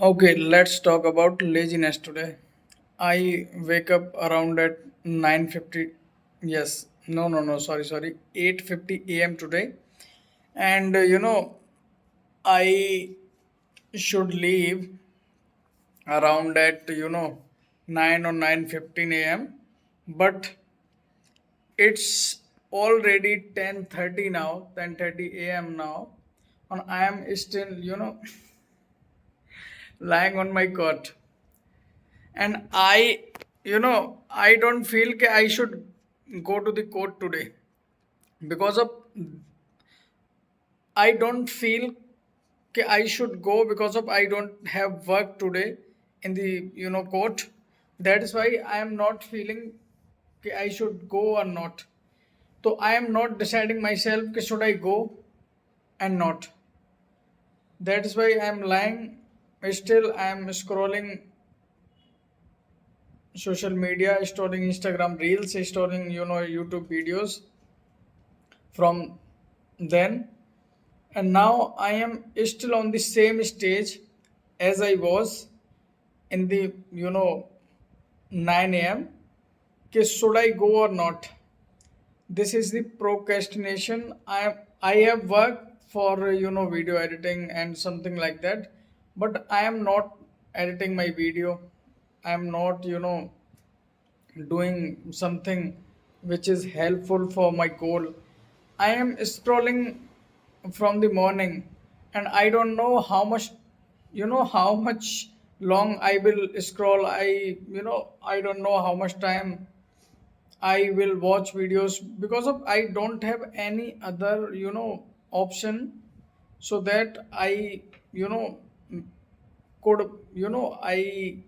Okay, let's talk about laziness today. I wake up around at 9:50. Yes, no, sorry, 8:50 a.m. today. And I should leave around at 9 or 9:15 a.m. But it's already 10:30 now, 10:30 a.m. now, and I am still lying on my cot. And I don't feel I should go to the court today because of I don't feel I should go because of I don't have work today in the court. That is why I am not feeling I should go or not. So I am not deciding myself should I go and not. That is why I am lying. Still I am scrolling social media, scrolling Instagram reels, scrolling YouTube videos from then. And now I am still on the same stage as I was in the 9 a.m. Should I go or not? This is the procrastination. I have worked for video editing and something like that, but I am not editing my video. I am not doing something which is helpful for my goal. I am scrolling from the morning, and I don't know how much, how much long I will scroll. I don't know how much time I will watch videos because of I don't have any other, option, so that I, you know, could, I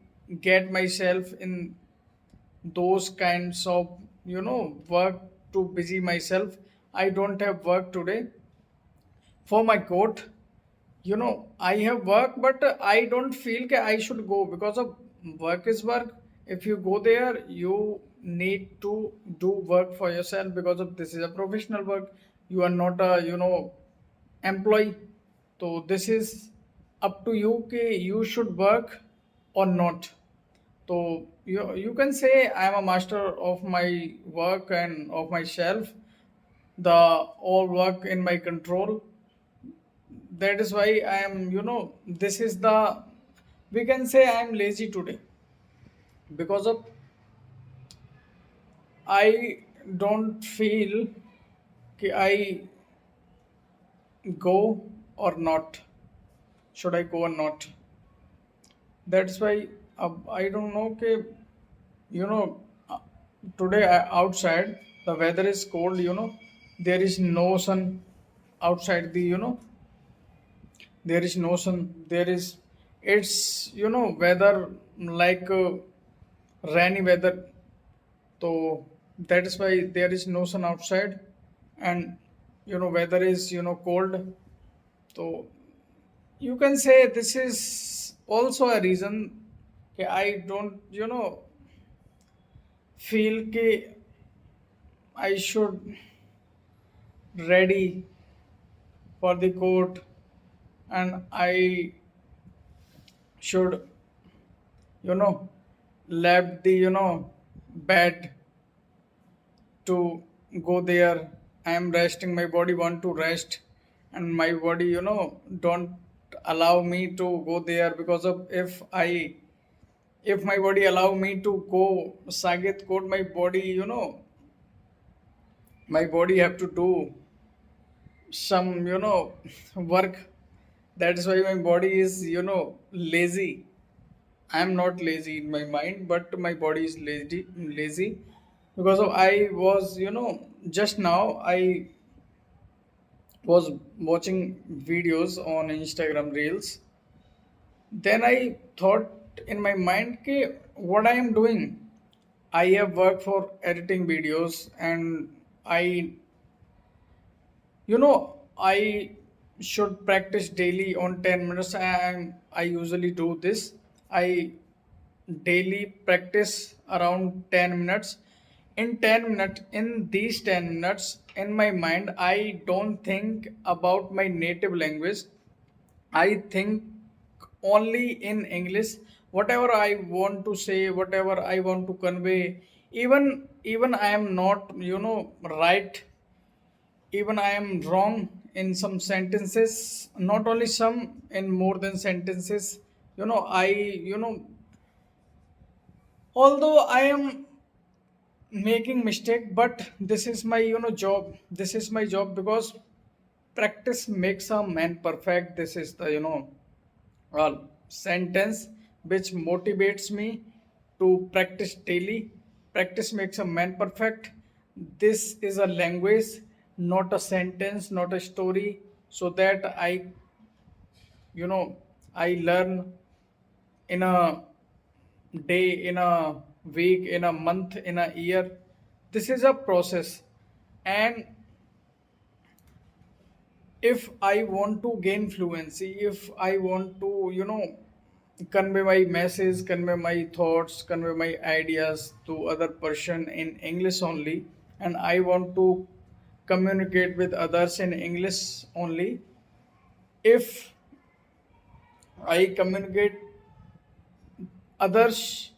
get myself in those kinds of work to busy myself. I don't have work today for my court. I have work, but I don't feel I should go because of work is work. If you go there, you need to do work for yourself because of this is a professional work. You are not a employee. So this is up to you you should work or not. So you can say I am a master of my work and of myself. The all work in my control. That is why I am this is the we can say I am lazy today because of I don't feel I go or not. Should I go or not? That's why I don't know you know uh, today outside the weather is cold. There is no sun outside the there is no sun. There is it's weather like rainy weather. So that is why there is no sun outside, and weather is cold. So you can say this is also a reason I don't feel I should ready for the court, and I should left the bed to go there. I am resting. My body want to rest, and my body don't allow me to go there because of if my body allow me to go Saget court, my body my body have to do some work. That is why my body is lazy. I am not lazy in my mind, but my body is lazy because of I was, just now I was watching videos on Instagram Reels. Then I thought in my mind, what I am doing? I have worked for editing videos, and I I should practice daily on 10 minutes. I usually do this. I daily practice around 10 minutes. In 10 minutes, in these 10 minutes, in my mind, I don't think about my native language. I think only in English. Whatever I want to say, whatever I want to convey, even I am not, right, even I am wrong in some sentences, not only some, in more than sentences, I, although I am making mistake, but this is my, job. This is my job, because practice makes a man perfect. This is the, sentence which motivates me to practice daily. Practice makes a man perfect. This is a language, not a sentence, not a story, so that you know I learn in a day, in a week, in a month, in a year. This is a process. And if I want to gain fluency, if I want to, convey my message, convey my thoughts, convey my ideas to other person in English only, and I want to communicate with others in English only, if I communicate others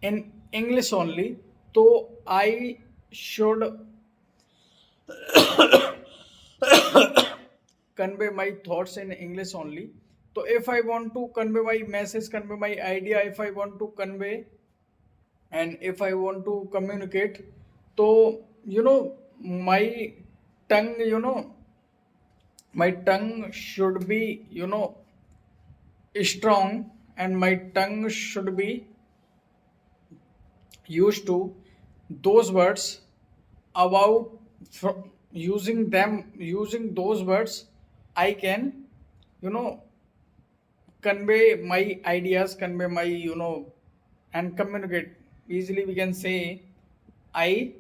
in English only, so I should convey my thoughts in English only. So if I want to convey my message, convey my idea, if I want to convey, and if I want to communicate, so my tongue, my tongue should be, strong, and my tongue should be used to those words, about using those words, I can, you know convey my ideas, convey my, and communicate easily. We can say I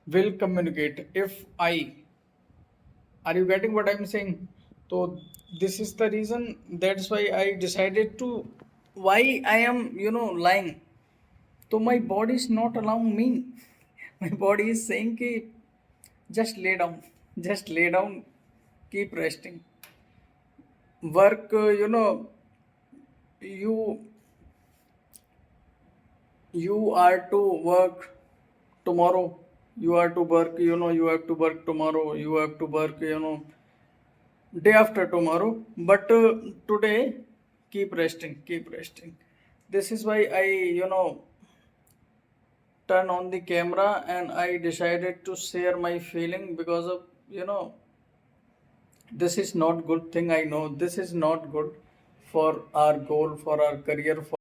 will communicate if I. Are you getting what I'm saying? So this is the reason, that's why I decided to, why I am, lying. So my body is not allowing me. My body is saying ki, just lay down, just lay down, keep resting, work, you you are to work tomorrow, you are to work, you have to work tomorrow, you have to work, day after tomorrow, but today, keep resting, keep resting. This is why I, turn on the camera, and I decided to share my feeling, because of, this is not good thing. I know this is not good for our goal, for our career, for